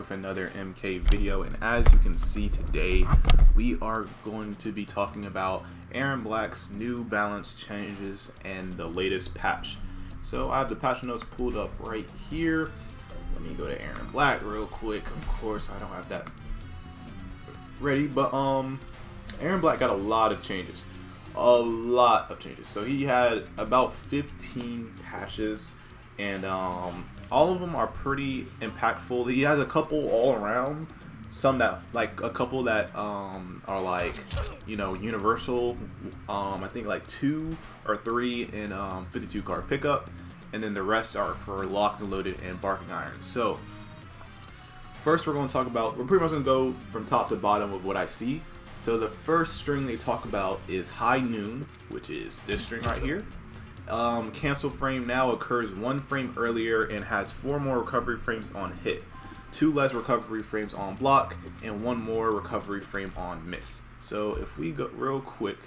with another MK video, and as you can see today, we are going to be talking about Erron Black's new balance changes and the latest patch. So I have the patch notes pulled up right here. Let me go to Erron Black real quick. Of course, I don't have that ready, but Erron Black got a lot of changes. So he had about 15 patches, and all of them are pretty impactful. He has a couple all around, some that a couple that are like, you know, universal. I think like 2 or 3 in 52 card pickup, and then the rest are for locked and loaded and barking iron. So first we're going to talk about, we're pretty much going to go from top to bottom of what I see. So the first string they talk about is High Noon, which is this string right here. Cancel frame now occurs 1 frame earlier and has 4 more recovery frames on hit, 2 less recovery frames on block, and 1 more recovery frame on miss. So if we go real quick,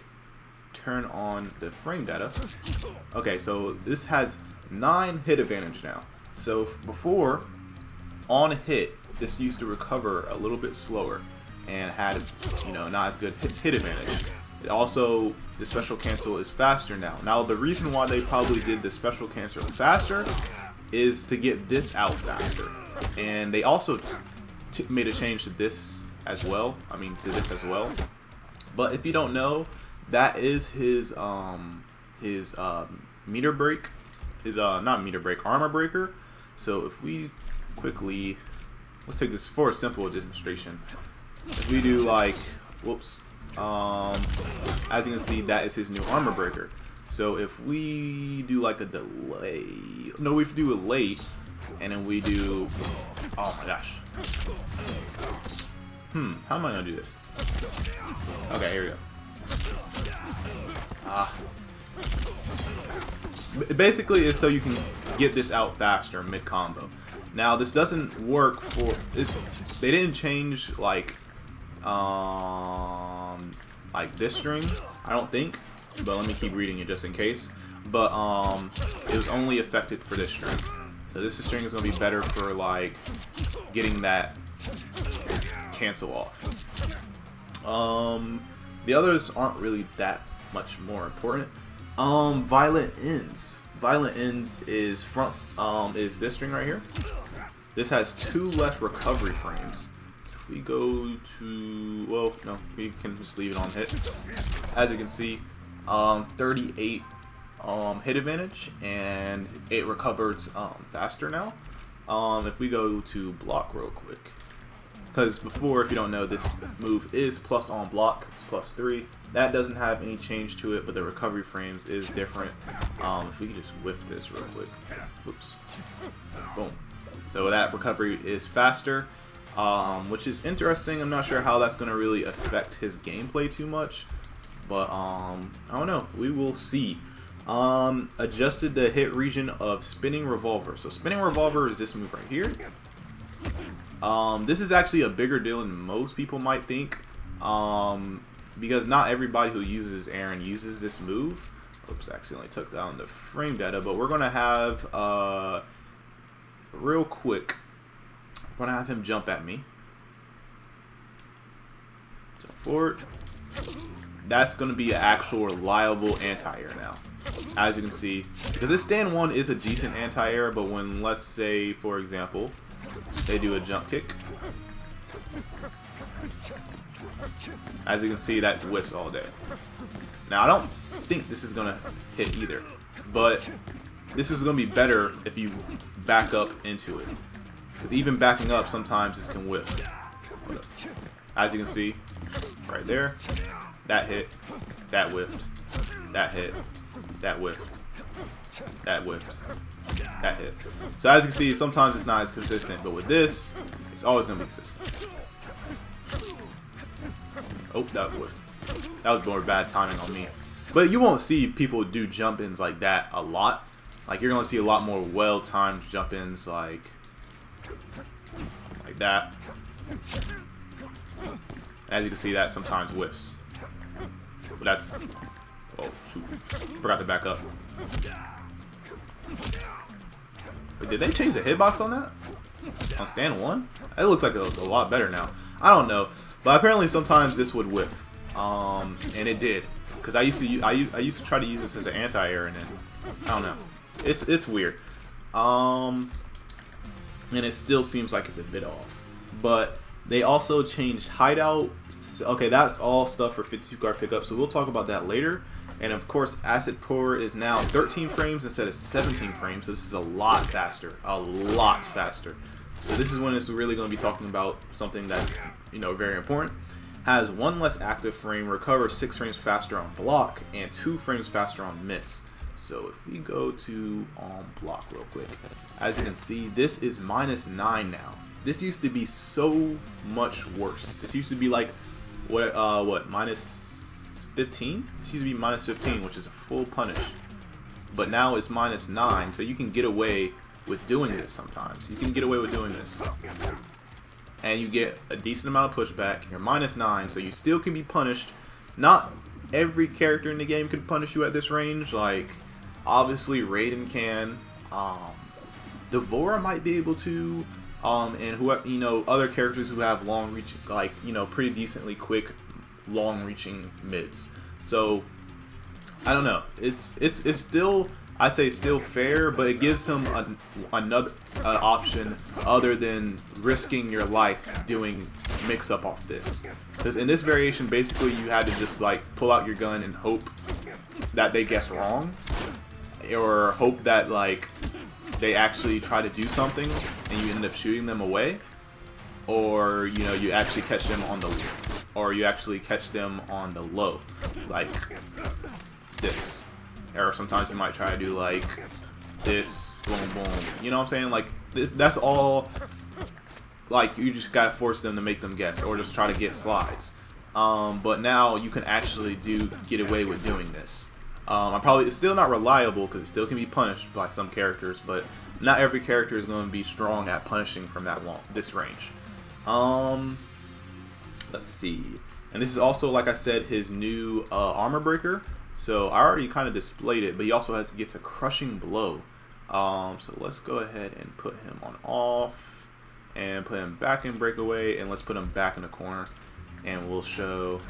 turn on the frame data. Okay, so this has 9 hit advantage now. So before, on hit, this used to recover a little bit slower and had, you know, not as good hit advantage. It also, the special cancel is faster now. Now the reason why they probably did the special cancel faster is to get this out faster. And they also made a change to this as well. But if you don't know, that is his meter break, not meter break, armor breaker. So if we quickly, let's take this for a simple demonstration. If we do like, whoops, as you can see, that is his new armor breaker. So if we do like a delay, no, we do a late, and then we do, oh my gosh, how am I gonna do this? Okay, here we go. Basically, it's so you can get this out faster mid combo. Now this doesn't work for this. They didn't change like this string, I don't think, but let me keep reading it just in case. But it was only affected for this string. So this string is gonna be better for like getting that cancel off. The others aren't really that much more important. Violent Ends. Violent Ends is is this string right here. This has 2 less recovery frames. So if we go to, well, no, we can just leave it on hit. As you can see, 38 hit advantage, and it recovers faster now. If we go to block real quick, because before, if you don't know, this move is plus on block, it's +3. That doesn't have any change to it, but the recovery frames is different. If we can just whiff this real quick, oops, boom. So that recovery is faster, which is interesting. I'm not sure how that's going to really affect his gameplay too much, but I don't know. We will see. Adjusted the hit region of Spinning Revolver. So Spinning Revolver is this move right here. This is actually a bigger deal than most people might think, because not everybody who uses Erron uses this move. Oops, I accidentally took down the frame data, but we're going to have, real quick, I'm going to have him jump at me. Jump forward. That's going to be an actual reliable anti-air now, as you can see. Because this stand 1 is a decent anti-air, but when, let's say, for example, they do a jump kick, as you can see, that whiffs all day. Now, I don't think this is going to hit either, but this is going to be better if you back up into it. Because even backing up, sometimes this can whiff. As you can see, right there, that hit, that whiffed, that hit, that whiffed, that whiffed, that hit. So as you can see, sometimes it's not as consistent, but with this, it's always going to be consistent. Oh, that was more bad timing on me. But you won't see people do jump-ins like that a lot. Like, you're going to see a lot more well-timed jump-ins like that. As you can see, that sometimes whiffs. But that's... Oh, shoot. Forgot to back up. Wait, did they change the hitbox on that? On stand 1? It looks like it was a lot better now. I don't know, but apparently sometimes this would whiff, and it did. Because I used to try to use this as an anti-air, and then I don't know. It's weird. And it still seems like it's a bit off. But they also changed hideout. Okay, that's all stuff for 52 card pickup, so we'll talk about that later. And of course, Acid Pour is now 13 frames instead of 17 frames, so this is a lot faster. A lot faster. So this is when it's really going to be talking about something that, you know, very important. Has 1 less active frame, recovers 6 frames faster on block, and 2 frames faster on miss. So if we go to block real quick, as you can see, this is -9 now. This used to be so much worse. This used to be like what -15? This used to be -15, which is a full punish. But now it's -9, so you can get away with doing this sometimes. You can get away with doing this. And you get a decent amount of pushback. You're -9, so you still can be punished. Not every character in the game can punish you at this range. Like, obviously Raiden can. Devora might be able to. And whoever, you know, other characters who have long reach, like, you know, pretty decently quick, long reaching mids. So I don't know. It's still, I'd say, still fair, but it gives him another option other than risking your life doing mix-up off this. Because in this variation, basically, you had to just like pull out your gun and hope that they guess wrong, or hope that like they actually try to do something and you end up shooting them away, or you know, you actually catch them on the, or you actually catch them on the low, like this. Or sometimes you might try to do like this, boom, boom. You know what I'm saying? Like that's all. Like you just gotta force them to make them guess, or just try to get slides. But now you can actually get away with doing this. It's still not reliable because it still can be punished by some characters, but not every character is going to be strong at punishing from this range. Let's see. And this is also, like I said, his new armor breaker. So I already kind of displayed it, but he also gets a crushing blow. So let's go ahead and put him on off and put him back in breakaway, and let's put him back in the corner, and we'll show.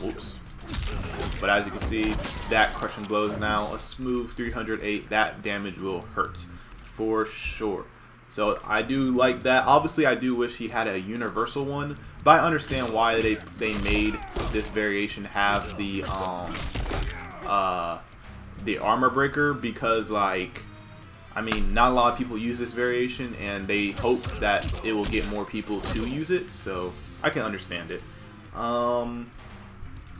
Whoops. But as you can see, that crushing blow is now a smooth 308. That damage will hurt for sure. So I do like that. Obviously, I do wish he had a universal one, but I understand why they made this variation have the armor breaker, because like, I mean, not a lot of people use this variation, and they hope that it will get more people to use it. So I can understand it.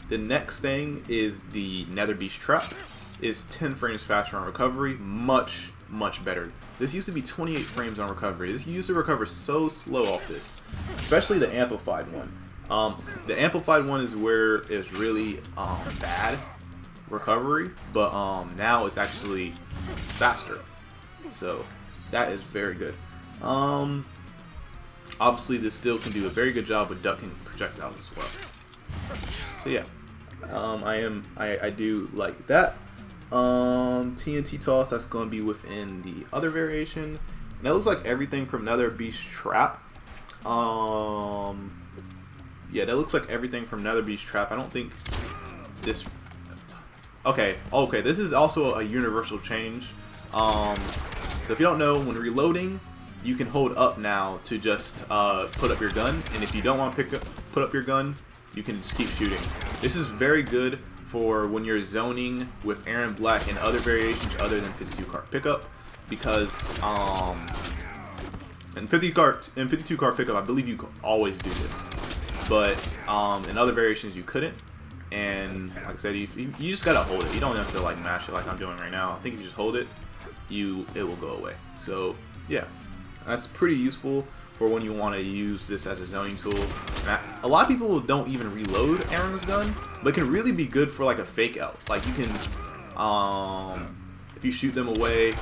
The next thing is the Nether Beast Trap. Is 10 frames faster on recovery, much better. This used to be 28 frames on recovery. This used to recover so slow off this, especially the amplified one. The amplified one is where it's really bad recovery, but now it's actually faster. So that is very good. Obviously, this still can do a very good job with ducking projectiles as well. So yeah, I do like that. TNT toss, that's going to be within the other variation, and that looks like everything from Nether Beast Trap. Yeah, that looks like everything from Nether Beast Trap. I don't think this. Okay, this is also a universal change. So if you don't know, when reloading, you can hold up now to just put up your gun, and if you don't want to put up your gun, you can just keep shooting. This is very good for when you're zoning with Erron Black and other variations other than 52 card pickup, because in 52 card pickup, I believe you could always do this, but in other variations you couldn't. And like I said, you just gotta hold it. You don't have to like mash it like I'm doing right now. I think if you just hold it, it will go away. So yeah, that's pretty useful for when you want to use this as a zoning tool. A lot of people don't even reload Erron's gun, but it can really be good for like a fake out. Like you can, if you shoot them away,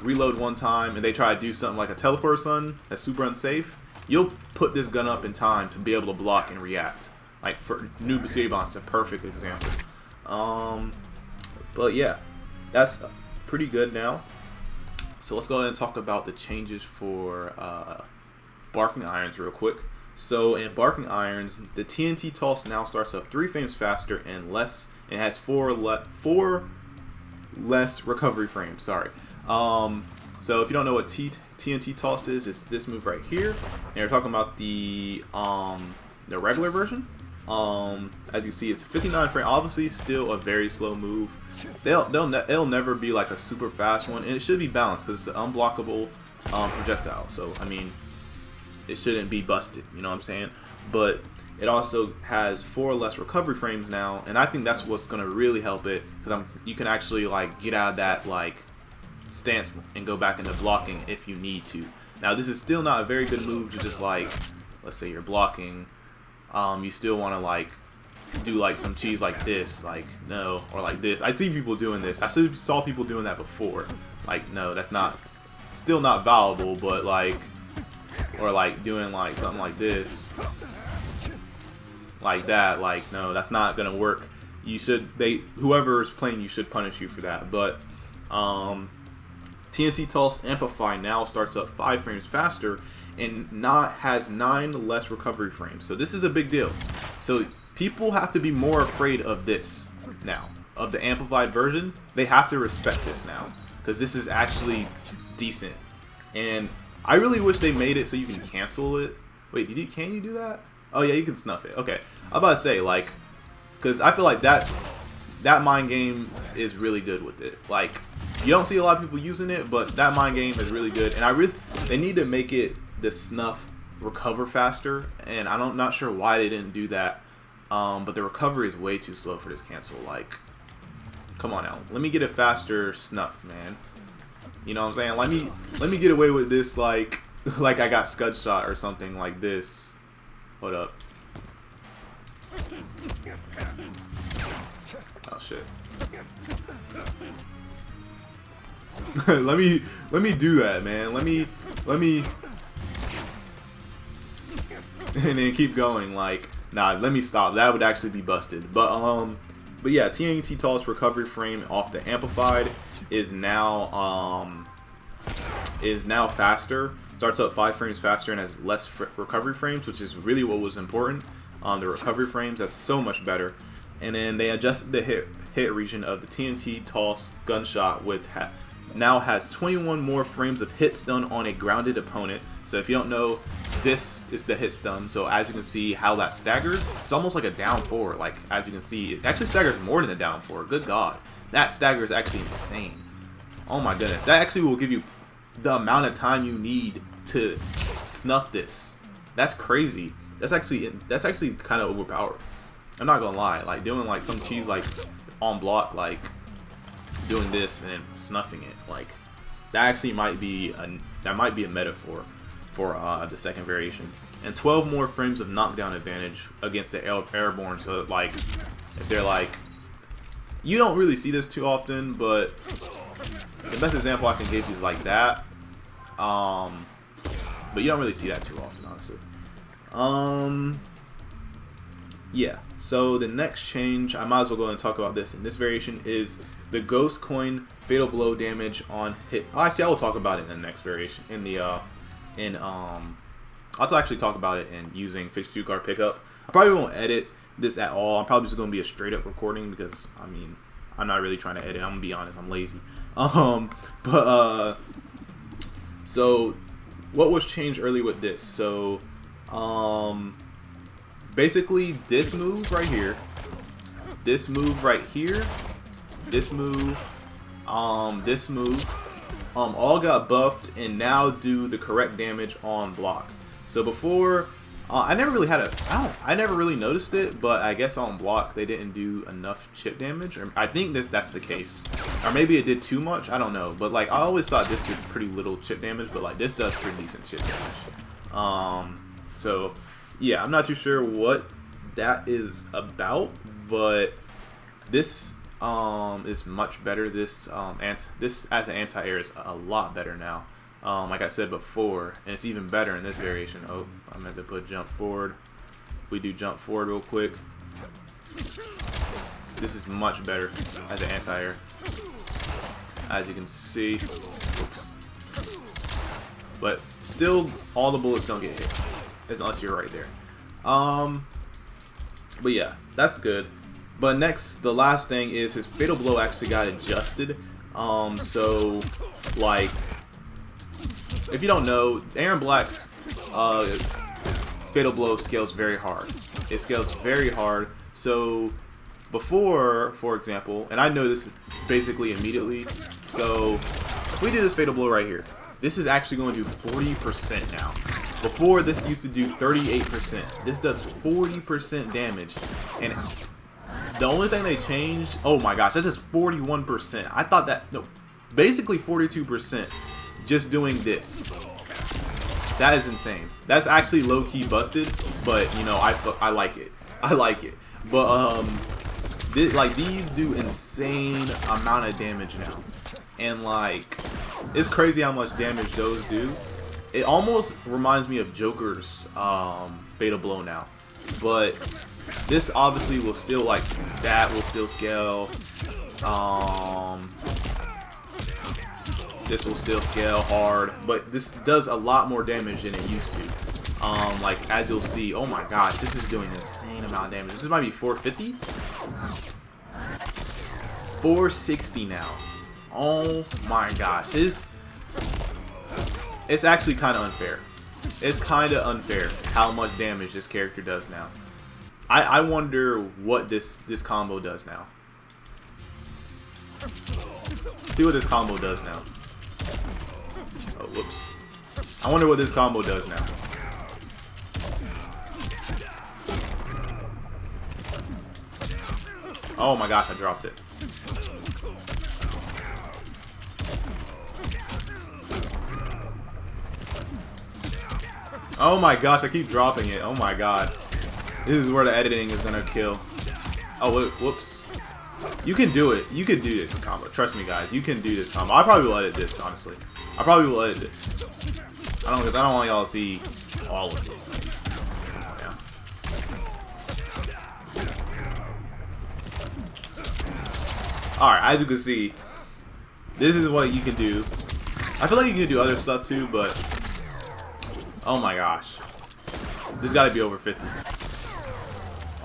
reload one time, and they try to do something like a teleport stun that's super unsafe, you'll put this gun up in time to be able to block and react. Like for Noob Sabon, it's a perfect example. But yeah, that's pretty good now. So let's go ahead and talk about the changes for Barking Irons real quick. So in Barking Irons, the TNT toss now starts up 3 frames faster and has 4 less recovery frames. Sorry. So if you don't know what TNT toss is, it's this move right here. And we're talking about the regular version. As you see, it's 59 frame. Obviously, still a very slow move. It'll never be like a super fast one, and it should be balanced because it's an unblockable projectile. So I mean, it shouldn't be busted. You know what I'm saying? But it also has 4 less recovery frames now, and I think that's what's gonna really help it because you can actually like get out of that like stance and go back into blocking if you need to. Now this is still not a very good move to just like, let's say you're blocking. You still want to like do like some cheese like this, like no, or like this. I see people doing this. I saw people doing that before. Like no, that's still not valuable, but like, or like doing like something like this, like that. Like no, that's not gonna work. Whoever is playing you should punish you for that. But TNT Toss Amplify now starts up 5 frames faster and has 9 less recovery frames. So this is a big deal. So people have to be more afraid of this now, of the amplified version. They have to respect this now because this is actually decent. And I really wish they made it so you can cancel it. Wait, can you do that? Oh yeah, you can snuff it. Okay, I'm about to say like, because I feel like that mind game is really good with it. Like you don't see a lot of people using it, but that mind game is really good. And they need to make it the snuff recover faster, and I'm not sure why they didn't do that. But the recovery is way too slow for this cancel. Like, come on now, let me get a faster snuff, man. You know what I'm saying? Let me get away with this, like I got scud shot or something like this. Hold up. Oh shit. let me do that, man. Let me and then keep going. Like, nah, let me stop. That would actually be busted. But yeah, TNT Toss recovery frame off the amplified is now faster. Starts up 5 frames faster and has less recovery frames, which is really what was important. The recovery frames, that's so much better. And then they adjusted the hit region of the TNT Toss gunshot with now has 21 more frames of hit stun on a grounded opponent. So if you don't know, this is the hit stun. So as you can see how that staggers, it's almost like a down 4. Like as you can see, it actually staggers more than a down 4. Good God, that stagger is actually insane. Oh my goodness, that actually will give you the amount of time you need to snuff this. That's crazy. That's actually kind of overpowered. I'm not gonna lie. Like doing like some cheese like on block, like doing this and then snuffing it, like that actually might be a metaphor for the second variation. And 12 more frames of knockdown advantage against the airborne. So like if they're like, you don't really see this too often, but the best example I can give you is like that. But you don't really see that too often, honestly. Yeah, so the next change, I might as well go and talk about this in this variation, is the Ghost Coin Fatal Blow damage on hit. Actually, I will talk about it in the next variation. I'll actually talk about it in using Fish 2 card pickup. I probably won't edit this at all. I'm probably just going to be a straight up recording because, I mean, I'm not really trying to edit. I'm going to be honest, I'm lazy. So what was changed early with this? So, basically this move right here, this move right here, this move, all got buffed and now do the correct damage on block. So before, I never really noticed it, but I guess on block they didn't do enough chip damage, or I think that's the case, or maybe it did too much. I don't know, but like I always thought this did pretty little chip damage, but like this does pretty decent chip damage. So yeah, I'm not too sure what that is about, but this is much better. This as an anti-air is a lot better now. Like I said before, and it's even better in this variation. Oh, I meant to put jump forward. If we do jump forward real quick, this is much better as an anti-air. As you can see, oops. but still, all the bullets don't get hit unless you're right there. But yeah, that's good. But next, the last thing is his fatal blow actually got adjusted. So like, if you don't know, Erron Black's fatal blow scales very hard. It scales very hard. So before, for example, and I know this basically immediately. So if we do this fatal blow right here, this is actually going to do 40% now. Before, this used to do 38%. This does 40% damage. And the only thing they changed, oh my gosh, that is 41%. I thought that, no, basically 42% just doing this. That is insane. That's actually low-key busted, but you know, I like it. I like it. But like, these do insane amount of damage now. And like, it's crazy how much damage those do. It almost reminds me of Joker's fatal blow now. But this obviously will still, like, that will still scale. This will still scale hard, but this does a lot more damage than it used to. Like, as you'll see, oh my gosh, this is doing an insane amount of damage. This might be 450? 460 now. Oh my gosh. It's actually kind of unfair. It's kind of unfair how much damage this character does now. I wonder what this combo does now. See what this combo does now. Oh, whoops. I wonder what this combo does now. Oh my gosh, I dropped it. Oh my gosh, I keep dropping it. Oh my god. This is where the editing is gonna kill. Oh, whoops. You can do it. You can do this combo. Trust me, guys. You can do this combo. I probably will edit this, honestly. I probably will edit this. I don't want y'all to see all of this. Yeah. Alright, as you can see, this is what you can do. I feel like you can do other stuff too, but oh my gosh. This gotta be over 50.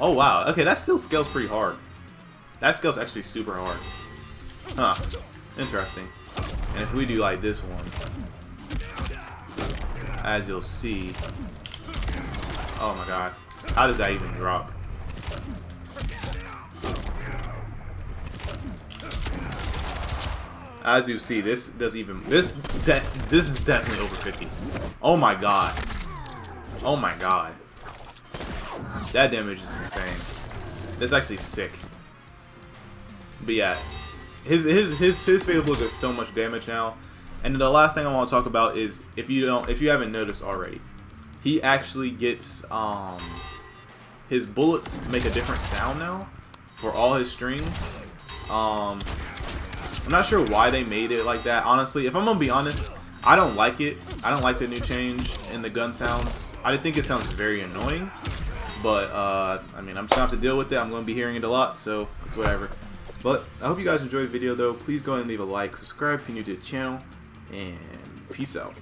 Oh wow. Okay, that still scales pretty hard. That scales actually super hard. Huh. Interesting. And if we do like this one, as you'll see. Oh my god. How does that even drop? As you see, this does even this is definitely over 50. Oh my god. Oh my god. That damage is insane. That's actually sick. But yeah, his fatal blow does so much damage now. And the last thing I want to talk about is if you haven't noticed already, he actually gets his bullets make a different sound now for all his strings. I'm not sure why they made it like that. Honestly, if I'm gonna be honest, I don't like it. I don't like the new change in the gun sounds. I think it sounds very annoying. But I mean, I'm just gonna have to deal with it. I'm gonna be hearing it a lot, so it's whatever. But I hope you guys enjoyed the video though. Please go ahead and leave a like, subscribe if you're new to the channel, and peace out.